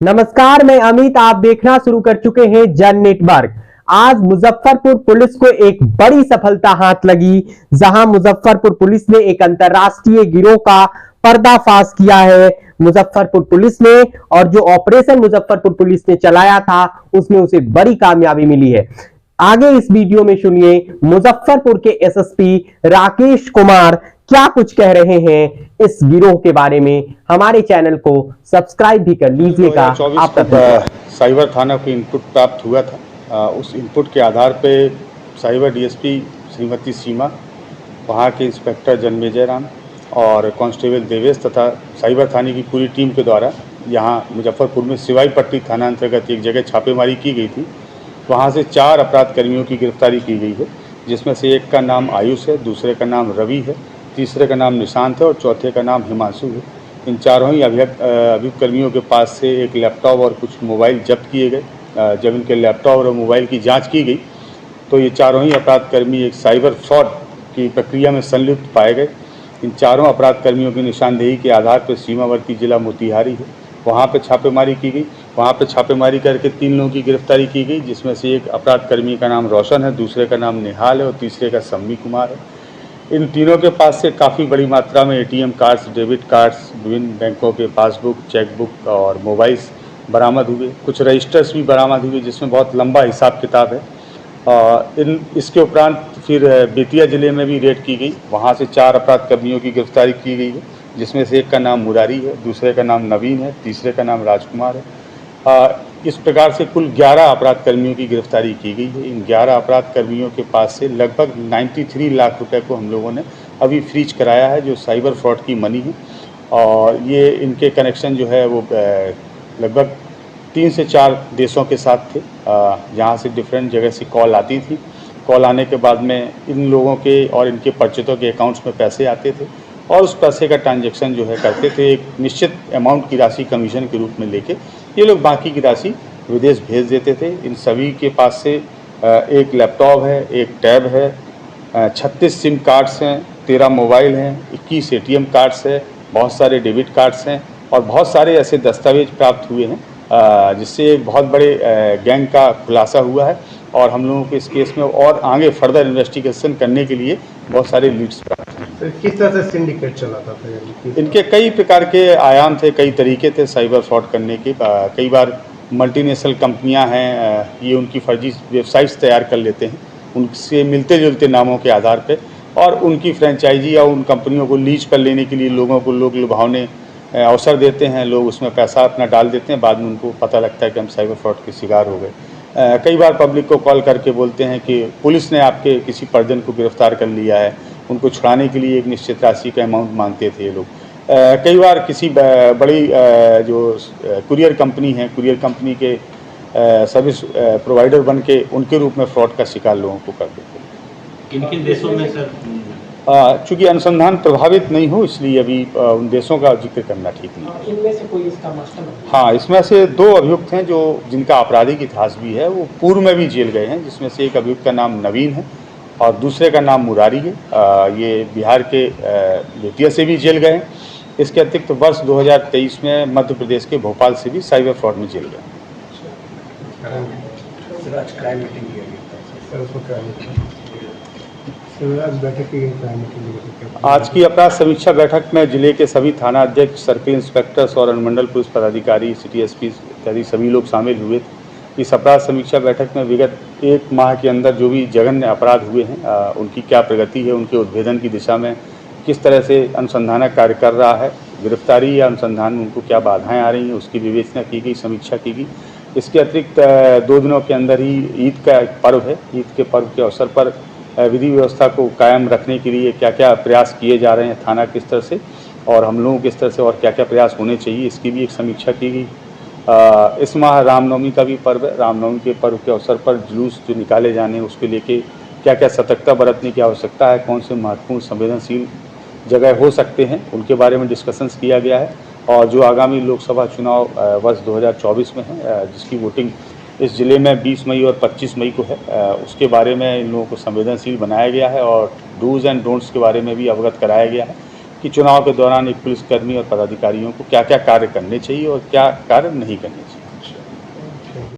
नमस्कार, मैं अमित। आप देखना शुरू कर चुके हैं जन नेटवर्क। आज मुजफ्फरपुर पुलिस को एक बड़ी सफलता हाथ लगी, जहां मुजफ्फरपुर पुलिस ने एक अंतरराष्ट्रीय गिरोह का पर्दाफाश किया है। मुजफ्फरपुर पुलिस ने और जो ऑपरेशन मुजफ्फरपुर पुलिस ने चलाया था उसमें उसे बड़ी कामयाबी मिली है। आगे इस वीडियो में सुनिए मुजफ्फरपुर के एसएसपी राकेश कुमार क्या कुछ कह रहे हैं इस गिरोह के बारे में। हमारे चैनल को सब्सक्राइब भी कर लीजिएगा। आप साइबर थाना को इनपुट प्राप्त हुआ था। उस इनपुट के आधार पे साइबर डीएसपी श्रीमती सीमा, वहाँ के इंस्पेक्टर जन्मेजय राम और कांस्टेबल देवेश तथा साइबर थाने की पूरी टीम के द्वारा यहाँ मुजफ्फरपुर में सिवाई पट्टी थाना अंतर्गत एक जगह छापेमारी की गई थी। वहाँ से 4 अपराध कर्मियों की गिरफ्तारी की गई है, जिसमें से एक का नाम आयुष है, दूसरे का नाम रवि है, तीसरे का नाम निशांत है और चौथे का नाम हिमांशु है। इन चारों ही अभियुक्त कर्मियों के पास से एक लैपटॉप और कुछ मोबाइल जब्त किए गए। जब इनके लैपटॉप और मोबाइल की जांच की गई तो ये चारों ही अपराध कर्मी एक साइबर फ्रॉड की प्रक्रिया में संलिप्त पाए गए। इन चारों अपराध कर्मियों की निशानदेही के आधार पर सीमावर्ती जिला मोतिहारी है, वहाँ पर छापेमारी की गई। वहाँ पर छापेमारी करके 3 लोगों की गिरफ्तारी की गई, जिसमें से एक अपराध कर्मी का नाम रोशन है, दूसरे का नाम निहाल है और तीसरे का सम्मी कुमार है। इन तीनों के पास से काफ़ी बड़ी मात्रा में एटीएम कार्ड्स, डेबिट कार्ड्स, विभिन्न बैंकों के पासबुक, चेकबुक और मोबाइल्स बरामद हुए। कुछ रजिस्टर्स भी बरामद हुए, जिसमें बहुत लंबा हिसाब किताब है। इसके उपरांत फिर बेतिया ज़िले में भी रेड की गई। वहाँ से 4 अपराध कर्मियों की गिरफ्तारी की गई है, जिसमें से एक का नाम मुरारी है, दूसरे का नाम नवीन है, तीसरे का नाम राजकुमार है। इस प्रकार से कुल 11 अपराध कर्मियों की गिरफ्तारी की गई है। इन 11 अपराध कर्मियों के पास से लगभग 93 लाख रुपए को हम लोगों ने अभी फ्रीज कराया है, जो साइबर फ्रॉड की मनी है। और ये इनके कनेक्शन जो है वो लगभग 3 से 4 देशों के साथ थे, जहाँ से डिफरेंट जगह से कॉल आती थी। कॉल आने के बाद में इन लोगों के और इनके परिचितों के अकाउंट्स में पैसे आते थे और उस पैसे का ट्रांजैक्शन जो है करते थे। एक निश्चित अमाउंट की राशि कमीशन के रूप में लेके ये लोग बाकी की राशि विदेश भेज देते थे। इन सभी के पास से एक लैपटॉप है, एक टैब है, 36 सिम कार्ड्स हैं, 13 मोबाइल हैं, 21 एटीएम कार्ड्स है, बहुत सारे डेबिट कार्ड्स हैं और बहुत सारे ऐसे दस्तावेज प्राप्त हुए हैं, जिससे एक बहुत बड़े गैंग का खुलासा हुआ है। और हम लोगों को इस केस में और आगे फर्दर इन्वेस्टिगेशन करने के लिए बहुत सारे लीड्स प्राप्त हैं। किस तरह से सिंडिकेट चलाता था? इनके कई प्रकार के आयाम थे, कई तरीके थे साइबर फ्रॉड करने के। कई बार मल्टीनेशनल कंपनियां हैं, ये उनकी फर्जी वेबसाइट्स तैयार कर लेते हैं उनसे मिलते जुलते नामों के आधार पे, और उनकी फ्रेंचाइजी या उन कंपनियों को लीज पर लेने के लिए लोगों को लोग लुभावने अवसर देते हैं। लोग उसमें पैसा अपना डाल देते हैं, बाद में उनको पता लगता है कि हम साइबर फ्रॉड के शिकार हो गए। कई बार पब्लिक को कॉल करके बोलते हैं कि पुलिस ने आपके किसी परिजन को गिरफ्तार कर लिया है, उनको छुड़ाने के लिए एक निश्चित राशि का अमाउंट मांगते थे ये लोग। कई बार किसी बड़ी जो कुरियर कंपनी है, कुरियर कंपनी के सर्विस प्रोवाइडर बन के उनके रूप में फ्रॉड का शिकार लोगों को कर देते हैं। किन किन देशों में सर? चूँकि अनुसंधान प्रभावित नहीं हो, इसलिए अभी उन देशों का जिक्र करना ठीक नहीं। इनमें से कोई इसका मास्टर? हाँ, इसमें से 2 अभियुक्त हैं जो जिनका आपराधिक इतिहास भी है, वो पूर्व में भी जेल गए हैं, जिसमें से एक अभियुक्त का नाम नवीन है और दूसरे का नाम मुरारी है। ये बिहार के बेतिया से भी जेल गए हैं। इसके अतिरिक्त वर्ष 2023 में मध्य प्रदेश के भोपाल से भी साइबर फ्रॉड में जेल गए। आज की अपराध समीक्षा बैठक में जिले के सभी थाना अध्यक्ष, सर्किल इंस्पेक्टर्स और अनुमंडल पुलिस पदाधिकारी, सिटी एसपी इत्यादि सभी लोग शामिल हुए थे। इस अपराध समीक्षा बैठक में विगत 1 माह के अंदर जो भी जघन्य अपराध हुए हैं, उनकी क्या प्रगति है, उनके उद्भेदन की दिशा में किस तरह से अनुसंधान कार्य कर रहा है, गिरफ्तारी या अनुसंधान में उनको क्या बाधाएं आ रही हैं, उसकी विवेचना की गई, समीक्षा की गई। इसके अतिरिक्त 2 दिनों के अंदर ही ईद का एक पर्व है। ईद के पर्व के अवसर पर विधि व्यवस्था को कायम रखने के लिए क्या क्या प्रयास किए जा रहे हैं थाना की स्तर से, और हम लोगों के स्तर से और क्या क्या प्रयास होने चाहिए, इसकी भी एक समीक्षा की गई। इस माह रामनवमी का भी पर्व है। रामनवमी के पर्व के अवसर पर जुलूस जो निकाले जाने हैं उसको लेके क्या क्या सतर्कता बरतने की आवश्यकता है, कौन से महत्वपूर्ण संवेदनशील जगह हो सकते हैं, उनके बारे में डिस्कशंस किया गया है। और जो आगामी लोकसभा चुनाव वर्ष 2024 में है, जिसकी वोटिंग इस ज़िले में 20 मई और 25 मई को है, उसके बारे में इन लोगों को संवेदनशील बनाया गया है और डूज़ एंड डोंट्स के बारे में भी अवगत कराया गया है। कि चुनाव के दौरान एक पुलिसकर्मी और पदाधिकारियों को क्या क्या कार्य करने चाहिए और क्या कार्य नहीं करने चाहिए।